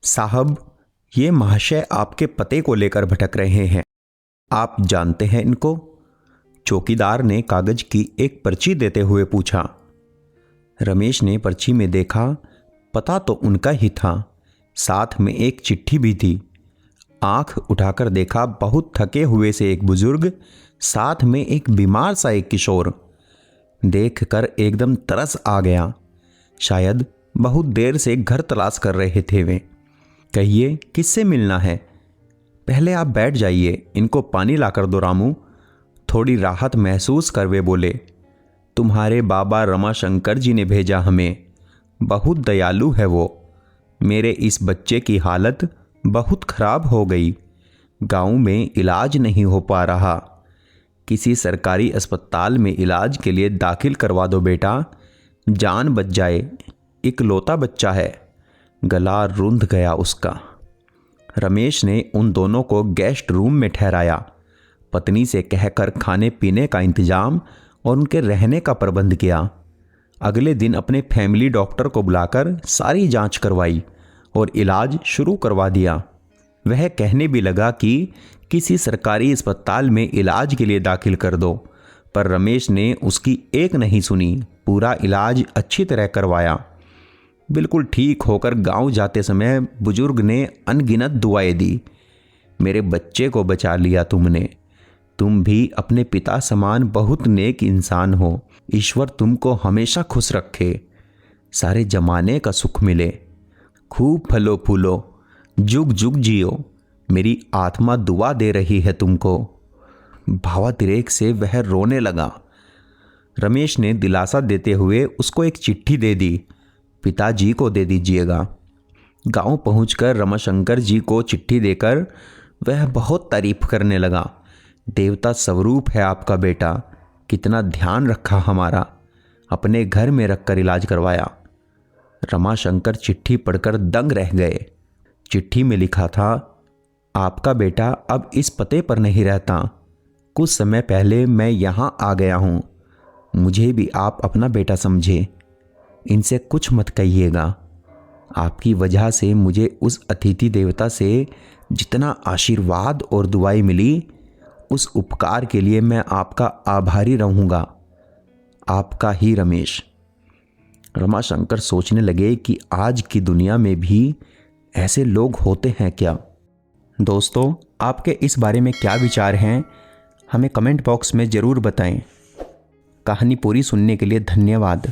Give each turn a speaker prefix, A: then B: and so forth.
A: साहब, ये महाशय आपके पते को लेकर भटक रहे हैं। आप जानते हैं इनको? चौकीदार ने कागज की एक पर्ची देते हुए पूछा। रमेश ने पर्ची में देखा, पता तो उनका ही था, साथ में एक चिट्ठी भी थी। आंख उठाकर देखा, बहुत थके हुए से एक बुजुर्ग, साथ में एक बीमार सा एक किशोर। देखकर एकदम तरस आ गया। शायद बहुत देर से घर तलाश कर रहे थे वे। कहिए, किससे मिलना है? पहले आप बैठ जाइए, इनको पानी लाकर दो रामू। थोड़ी राहत महसूस कर वे बोले, तुम्हारे बाबा रमाशंकर जी ने भेजा हमें। बहुत दयालु है वो। मेरे इस बच्चे की हालत बहुत खराब हो गई। गांव में इलाज नहीं हो पा रहा। किसी सरकारी अस्पताल में इलाज के लिए दाखिल करवा दो बेटा, जान बच जाए। इकलौता बच्चा है। गला रुंध गया उसका। रमेश ने उन दोनों को गेस्ट रूम में ठहराया। पत्नी से कहकर खाने पीने का इंतजाम और उनके रहने का प्रबंध किया। अगले दिन अपने फैमिली डॉक्टर को बुलाकर सारी जांच करवाई और इलाज शुरू करवा दिया। वह कहने भी लगा कि किसी सरकारी अस्पताल में इलाज के लिए दाखिल कर दो, पर रमेश ने उसकी एक नहीं सुनी। पूरा इलाज अच्छी तरह करवाया। बिल्कुल ठीक होकर गांव जाते समय बुजुर्ग ने अनगिनत दुआएं दी। मेरे बच्चे को बचा लिया तुमने। तुम भी अपने पिता समान बहुत नेक इंसान हो। ईश्वर तुमको हमेशा खुश रखे। सारे जमाने का सुख मिले। खूब फलो फूलो, जुग जुग जियो। मेरी आत्मा दुआ दे रही है तुमको। भावातिरेक से वह रोने लगा। रमेश ने दिलासा देते हुए उसको एक चिट्ठी दे दी। पिताजी को दे दीजिएगा। गांव पहुंचकर रमाशंकर जी को चिट्ठी देकर वह बहुत तारीफ करने लगा। देवता स्वरूप है आपका बेटा, कितना ध्यान रखा हमारा, अपने घर में रखकर इलाज करवाया। रमाशंकर चिट्ठी पढ़कर दंग रह गए। चिट्ठी में लिखा था, आपका बेटा अब इस पते पर नहीं रहता। कुछ समय पहले मैं यहाँ आ गया हूँ। मुझे भी आप अपना बेटा समझे। इनसे कुछ मत कहिएगा। आपकी वजह से मुझे उस अतिथि देवता से जितना आशीर्वाद और दुआएं मिली, उस उपकार के लिए मैं आपका आभारी रहूँगा। आपका ही रमेश। रमाशंकर सोचने लगे कि आज की दुनिया में भी ऐसे लोग होते हैं क्या। दोस्तों, आपके इस बारे में क्या विचार हैं, हमें कमेंट बॉक्स में ज़रूर बताएं। कहानी पूरी सुनने के लिए धन्यवाद।